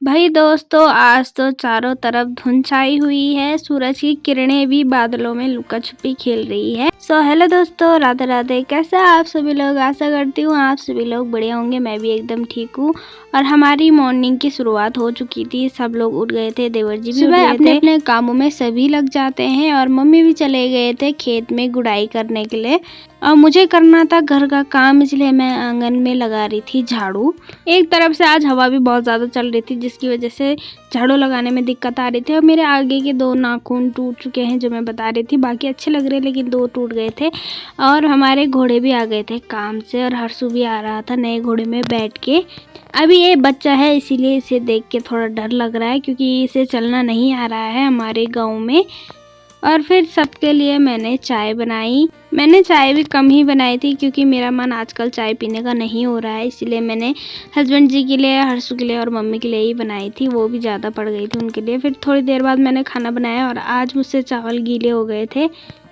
भाई दोस्तों, आज तो चारों तरफ धुंध छाई हुई है। सूरज की किरणें भी बादलों में लुका छुपी खेल रही है। हेलो दोस्तों, राधे राधे। कैसे हैं आप सभी लोग? आशा करती हूँ आप सभी लोग बढ़िया होंगे। मैं भी एकदम ठीक हूँ। और हमारी मॉर्निंग की शुरुआत हो चुकी थी। सब लोग उठ गए थे, देवर जी भी उठ गए थे। अपने अपने कामों में सभी लग जाते हैं और मम्मी भी चले गए थे खेत में गुड़ाई करने के लिए। और मुझे करना था घर का काम, इसलिए मैं आंगन में लगा रही थी झाड़ू। एक तरफ से आज हवा भी बहुत ज़्यादा चल रही थी, जिसकी वजह से झाड़ू लगाने में दिक्कत आ रही थी। और मेरे आगे के 2 नाखून टूट चुके हैं, जो मैं बता रही थी। बाकी अच्छे लग रहे, लेकिन 2 टूट गए थे। और हमारे घोड़े भी आ गए थे काम से, और हर्षु भी आ रहा था नए घोड़े में बैठ के। अभी ये बच्चा है, इसीलिए इसे देख के थोड़ा डर लग रहा है, क्योंकि इसे चलना नहीं आ रहा है हमारे गाँव में। और फिर सबके लिए मैंने चाय बनाई। मैंने चाय भी कम ही बनाई थी, क्योंकि मेरा मन आजकल चाय पीने का नहीं हो रहा है। इसलिए मैंने हस्बैंड जी के लिए, हर्षु के लिए और मम्मी के लिए ही बनाई थी। वो भी ज़्यादा पड़ गई थी उनके लिए। फिर थोड़ी देर बाद मैंने खाना बनाया, और आज मुझसे चावल गीले हो गए थे।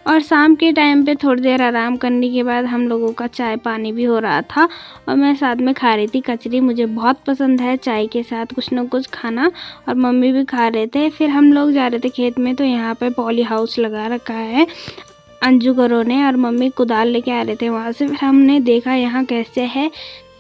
और शाम के टाइम पे थोड़ी देर आराम करने के बाद हम लोगों का चाय पानी भी हो रहा था। और मैं साथ में खा रही थी कचरी। मुझे बहुत पसंद है चाय के साथ कुछ न कुछ खाना, और मम्मी भी खा रहे थे। फिर हम लोग जा रहे थे खेत में, तो यहाँ पे पॉली हाउस लगा रखा है अंजू घरों ने, और मम्मी कुदाल लेके आ रहे थे वहाँ से। फिर हमने देखा यहाँ कैसे है,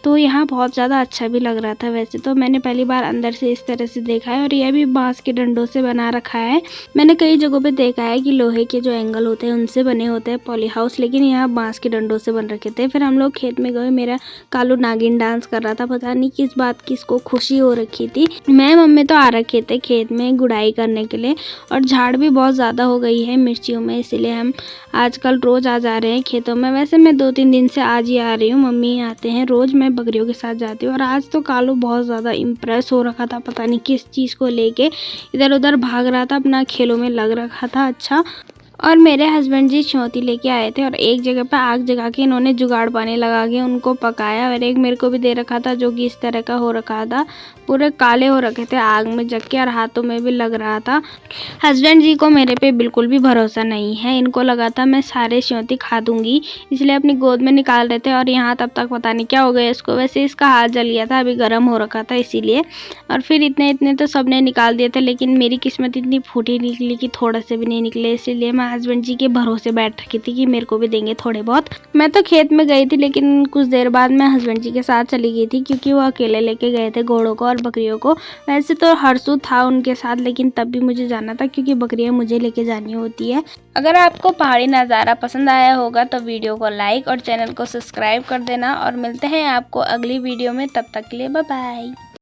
तो यहाँ बहुत ज़्यादा अच्छा भी लग रहा था। वैसे तो मैंने पहली बार अंदर से इस तरह से देखा है, और यह भी बांस के डंडों से बना रखा है। मैंने कई जगहों पे देखा है कि लोहे के जो एंगल होते हैं उनसे बने होते हैं पॉली हाउस, लेकिन यहाँ बांस के डंडों से बन रखे थे। फिर हम लोग खेत में गए। मेरा कालू नागिन डांस कर रहा था, पता नहीं किस बात की इसको खुशी हो रखी थी। मैं मम्मी तो आ रखे थे खेत में गुड़ाई करने के लिए, और झाड़ भी बहुत ज़्यादा हो गई है मिर्चियों में, इसीलिए हम आजकल रोज़ आ जा रहे हैं खेतों में। वैसे मैं 2-3 दिन से आज ही आ रही हूँ, मम्मी आते हैं रोज़, मैं बकरियों के साथ जाती हूँ। और आज तो कालू बहुत ज़्यादा इम्प्रेस हो रखा था, पता नहीं किस चीज़ को लेके इधर उधर भाग रहा था, अपना खेलों में लग रखा था। अच्छा, और मेरे हस्बैंड जी चौंती लेके आए थे, और एक जगह पे आग जगा के इन्होंने जुगाड़ पानी लगा के उनको पकाया। और एक मेरे को भी दे रखा था, जो कि इस तरह का हो रखा था, पूरे काले हो रखे थे आग में जग के, और हाथों में भी लग रहा था। हस्बैंड जी को मेरे पे बिल्कुल भी भरोसा नहीं है। इनको लगा था मैं सारे श्योती खा दूंगी, इसलिए अपनी गोद में निकाल रहे थे। और यहाँ तब तक पता नहीं क्या हो गया इसको। वैसे इसका हाथ जल गया था, अभी गर्म हो रखा था इसीलिए। और फिर इतने इतने तो सबने निकाल दिए थे, लेकिन मेरी किस्मत इतनी फूटी निकली कि थोड़ा से भी नहीं निकले। इसलिए मैं हस्बैंड जी के भरोसे बैठ रखी थी कि मेरे को भी देंगे थोड़े बहुत। मैं तो खेत में गई थी, लेकिन कुछ देर बाद मैं हस्बैंड जी के साथ चली गई थी, क्योंकि वो अकेले लेके गए थे घोड़ों को और बकरियों को। वैसे तो हर्षु था उनके साथ, लेकिन तब भी मुझे जाना था, क्योंकि बकरियां मुझे लेके जानी होती है। अगर आपको पहाड़ी नज़ारा पसंद आया होगा तो वीडियो को लाइक और चैनल को सब्सक्राइब कर देना। और मिलते हैं आपको अगली वीडियो में, तब तक के लिए बाय बाय।